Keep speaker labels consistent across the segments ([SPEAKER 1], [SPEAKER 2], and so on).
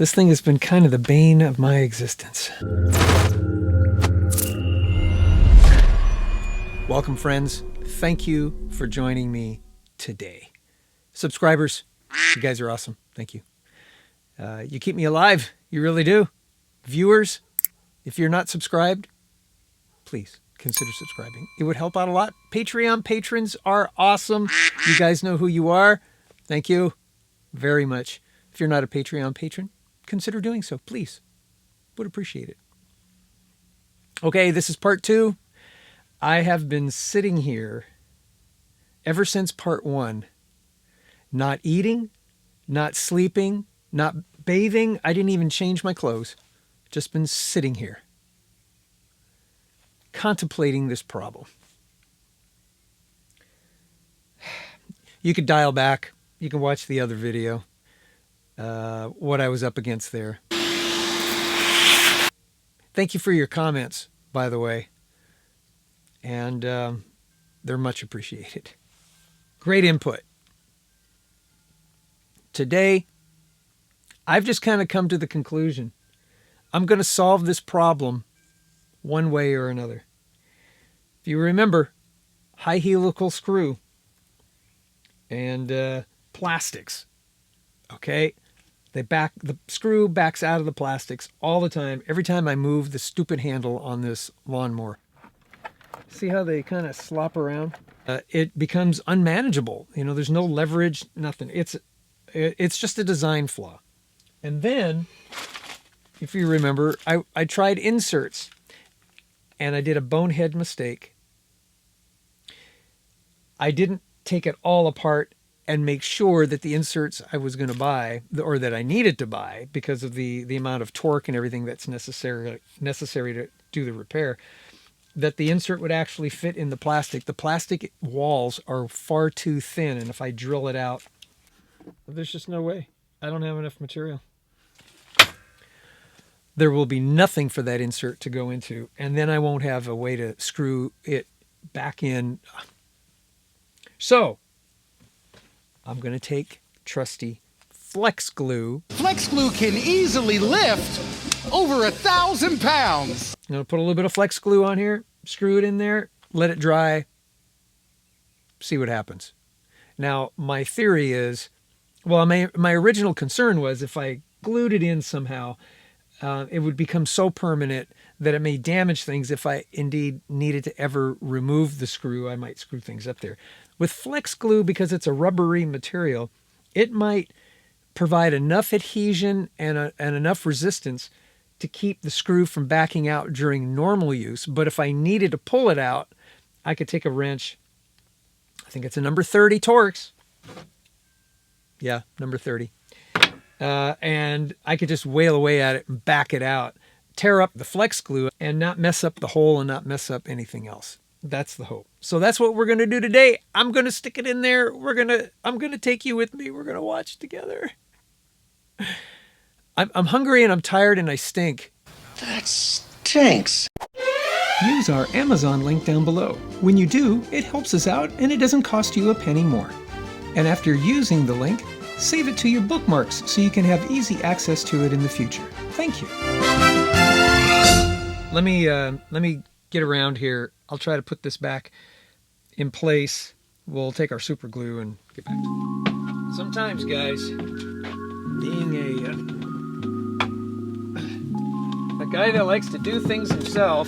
[SPEAKER 1] This thing has been kind of the bane of my existence. Welcome, friends. Thank you for joining me today. Subscribers, you guys are awesome. Thank you. You keep me alive. You really do. Viewers, if you're not subscribed, please consider subscribing. It would help out a lot. Patreon patrons are awesome. You guys know who you are. Thank you very much. If you're not a Patreon patron, consider doing so, please. Would appreciate it. Okay, this is part 2. I have been sitting here ever since part 1, not eating, not sleeping, not bathing. I didn't even change my clothes. Just been sitting here, contemplating this problem. You could dial back. You can watch the other video, what I was up against there. Thank you for your comments, by the way. And they're much appreciated. Great input. Today, I've just kind of come to the conclusion I'm going to solve this problem one way or another. If you remember, high helical screw and plastics, okay? The screw backs out of the plastics all the time, every time I move the stupid handle on this lawnmower. See how they kind of slop around? It becomes unmanageable. You know, there's no leverage, nothing. It's just a design flaw. And then, if you remember, I tried inserts, and I did a bonehead mistake. I didn't take it all apart and make sure that the inserts I was going to buy, or that I needed to buy because of the amount of torque and everything that's necessary to do the repair, that the insert would actually fit in the plastic. The plastic walls are far too thin, and if I drill it out, there's just no way. I don't have enough material. There will be nothing for that insert to go into, and then I won't have a way to screw it back in. So, I'm going to take trusty flex glue.
[SPEAKER 2] Flex glue can easily lift over 1,000 pounds.
[SPEAKER 1] I'm going to put a little bit of flex glue on here, screw it in there, let it dry, see what happens. Now, my theory is, well, my original concern was if I glued it in somehow, it would become so permanent that it may damage things. If I indeed needed to ever remove the screw, I might screw things up there. With flex glue, because it's a rubbery material, it might provide enough adhesion and enough resistance to keep the screw from backing out during normal use. But if I needed to pull it out, I could take a wrench. I think it's a number 30 Torx. Yeah, number 30. And I could just wail away at it and back it out, tear up the flex glue and not mess up the hole and not mess up anything else. That's the hope. So that's what we're going to do today. I'm going to stick it in there. I'm going to take you with me. We're going to watch together. I'm hungry and I'm tired and I stink.
[SPEAKER 3] That stinks.
[SPEAKER 1] Use our Amazon link down below. When you do, it helps us out and it doesn't cost you a penny more. And after using the link, save it to your bookmarks so you can have easy access to it in the future. Thank you. Let me get around here. I'll try to put this back in place. We'll take our super glue and get back to it. Sometimes, guys, being a guy that likes to do things himself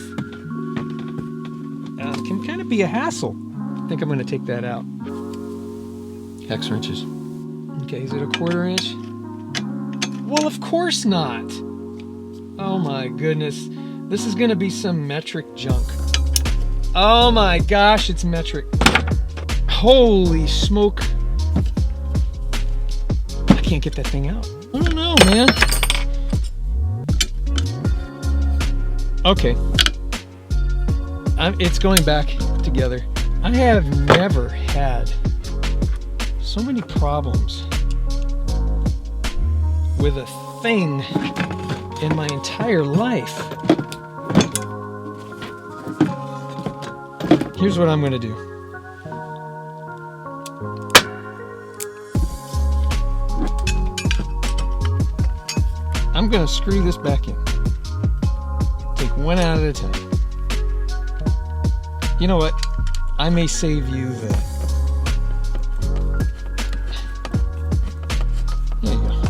[SPEAKER 1] can kind of be a hassle. I think I'm going to take that out. Hex wrenches. Okay, is it a 1/4 inch? Well, of course not. Oh my goodness. This is going to be some metric junk. Oh my gosh, it's metric. Holy smoke. I can't get that thing out. I don't know, man. Okay. It's going back together. I have never had so many problems with a thing in my entire life. Here's what I'm going to do. I'm going to screw this back in. Take one out at a time. You know what? I may save you the... There you go.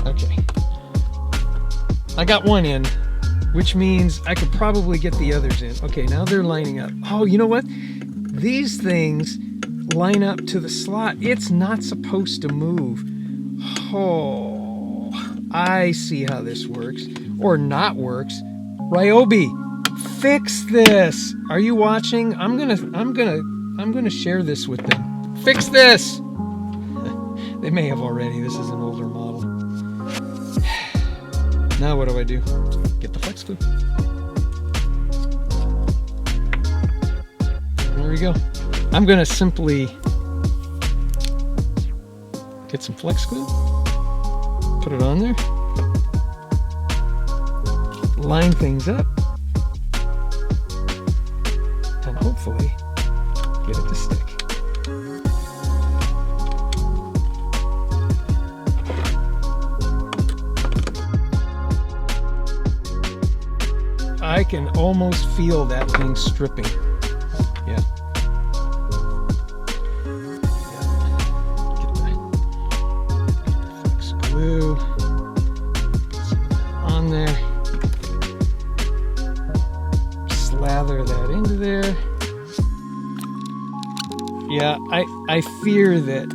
[SPEAKER 1] Okay. I got one in, which means I could probably get the others in. Okay, now they're lining up. Oh, you know what? These things line up to the slot. It's not supposed to move. Oh, I see how this works. Or not works. Ryobi, fix this. Are you watching? I'm gonna share this with them. Fix this. They may have already. This is an older model. Now what do I do? Get the flex glue. There we go. I'm gonna simply get some flex glue, put it on there, line things up, and hopefully get it to stick. I can almost feel that thing stripping. Yeah. Get the flex glue. Put some of that on there. Slather that into there. Yeah, I fear that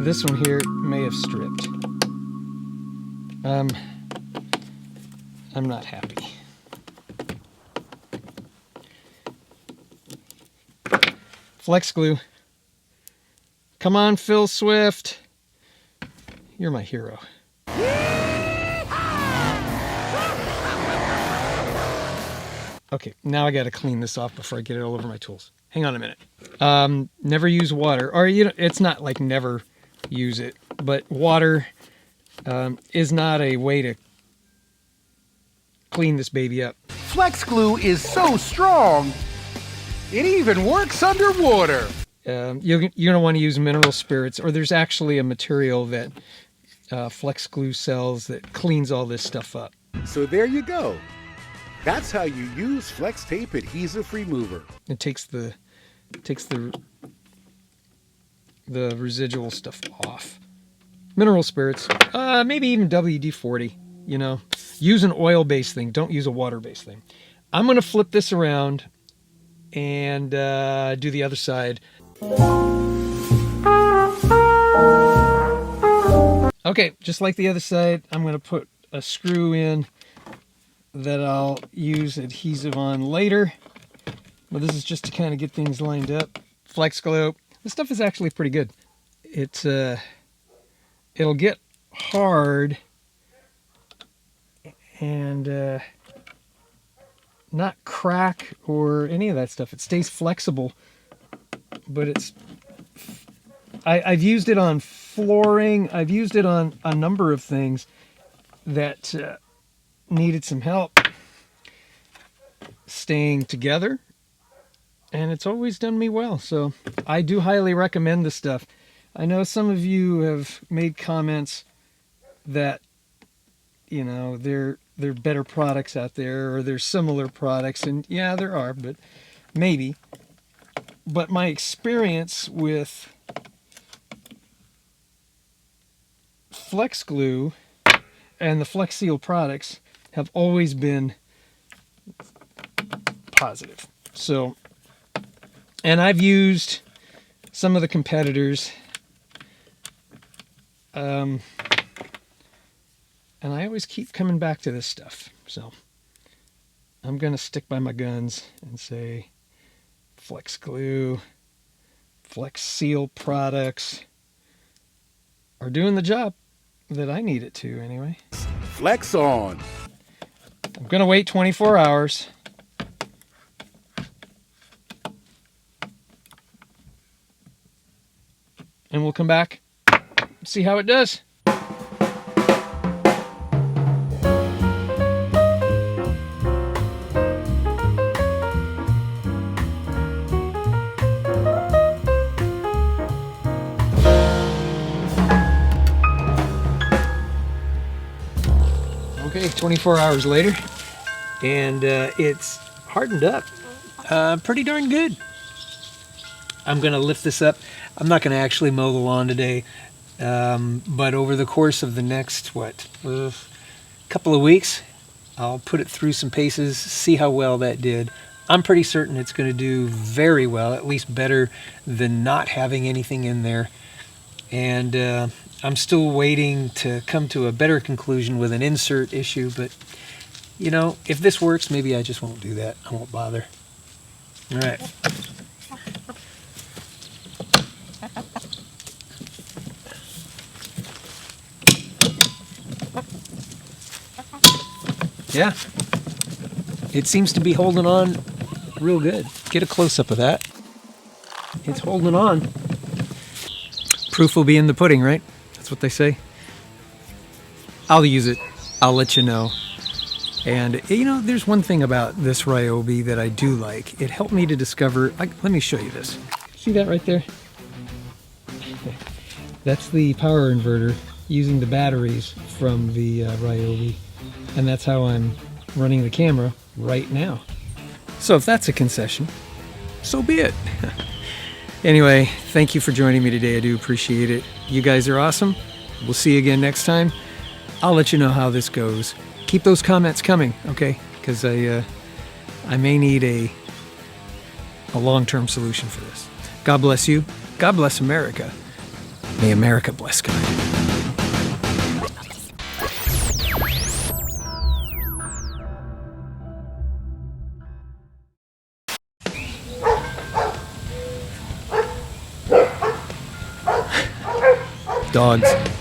[SPEAKER 1] this one here may have stripped. I'm not happy. Flex glue. Come on, Phil Swift. You're my hero. Okay, now I got to clean this off before I get it all over my tools. Hang on a minute. Never use water, or it's not like never use it, but water is not a way to clean this baby up.
[SPEAKER 2] Flex glue is so strong, it even works underwater.
[SPEAKER 1] You're going to want to use mineral spirits, or there's actually a material that Flex glue sells that cleans all this stuff up.
[SPEAKER 4] So there you go. That's how you use Flex Tape Adhesive Remover.
[SPEAKER 1] It takes the residual stuff off. Mineral spirits, maybe even WD-40. Use an oil-based thing. Don't use a water-based thing. I'm going to flip this around and do the other side. Okay, just like the other side, I'm going to put a screw in that I'll use adhesive on later. But this is just to kind of get things lined up. Flex glue. This stuff is actually pretty good. It'll get hard and not crack or any of that stuff. It stays flexible, but I've used it on flooring. I've used it on a number of things that needed some help staying together, and it's always done me well. So I do highly recommend this stuff. I know some of you have made comments that there are better products out there, or there's similar products, and yeah, there are, but maybe. But my experience with Flex glue and the Flex Seal products have always been positive. So, and I've used some of the competitors, and I always keep coming back to this stuff. So I'm going to stick by my guns and say Flex glue, Flex Seal products are doing the job that I need it to anyway.
[SPEAKER 4] Flex on.
[SPEAKER 1] I'm going to wait 24 hours. And we'll come back, see how it does. Okay, 24 hours later, and it's hardened up pretty darn good. I'm going to lift this up. I'm not going to actually mow the lawn today, but over the course of the next, couple of weeks, I'll put it through some paces, see how well that did. I'm pretty certain it's going to do very well, at least better than not having anything in there. And I'm still waiting to come to a better conclusion with an insert issue, but you know, if this works, maybe I just won't do that. I won't bother. All right. Yeah. It seems to be holding on real good. Get a close-up of that. It's holding on. Proof will be in the pudding, right? That's what they say. I'll use it. I'll let you know. And, you know, there's one thing about this Ryobi that I do like. It helped me to discover... let me show you this. See that right there? That's the power inverter using the batteries from the Ryobi. And that's how I'm running the camera right now. So if that's a concession, so be it. Anyway, thank you for joining me today. I do appreciate it. You guys are awesome. We'll see you again next time. I'll let you know how this goes. Keep those comments coming, okay? Because I may need a long-term solution for this. God bless you. God bless America. May America bless God. Dogs.